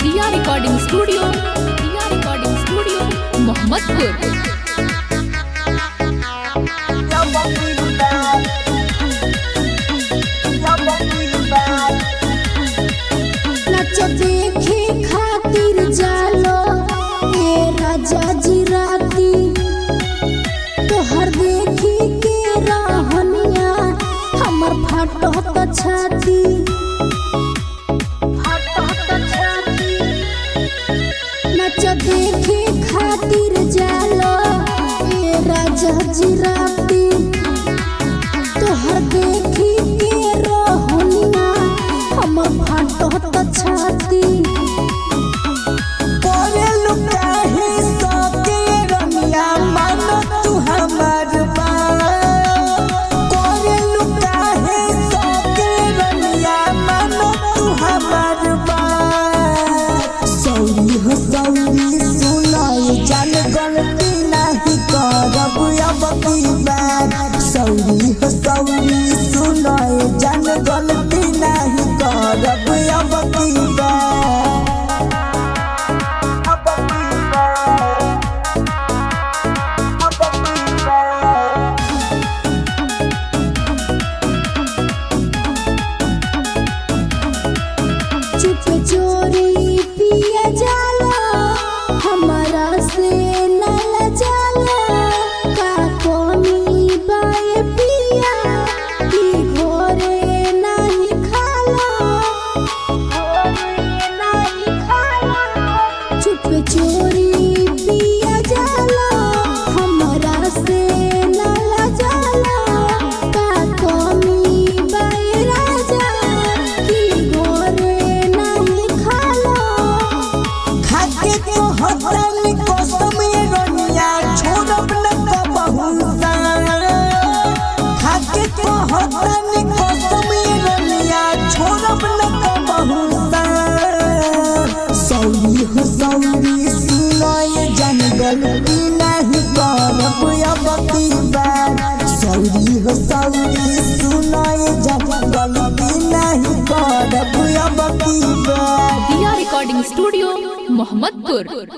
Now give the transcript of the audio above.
दिया recording studio Mohammadpur. देखे खातिर जालो ए राजा जी राती तोहर देखी के रहनिया हमर फाटत छाती नच देखे खातिर जालो ए राजा जी राती तोहर देखी के रहनिया हमर फाटत छाती जान गलती नहीं करब अब की बार सौरी हो सौरी सुनाए जान गलती नहीं करब अब की बार चुप चोरी पिया जाला हमारा से नाला जाला का कोनी बाए पिया की घोरे नहीं खाला चुप चोरी पिया जाला हमारा से नाला जाला का कोनी बाए राजा की घोरे नहीं खाला खाके तो हतन कसम ये रनिया छोड़ब न कबहू खाके तो हतन कसम ये रनिया छोड़ब न कबहू सौरी हो सौरी सुनाए जान गलती नहीं करब अब की बार सौरी हो सौरी सुनाए जान गलती नहीं करब अब की बार। दिया रिकॉर्डिंग स्टूडियो मोहम्मदपुर।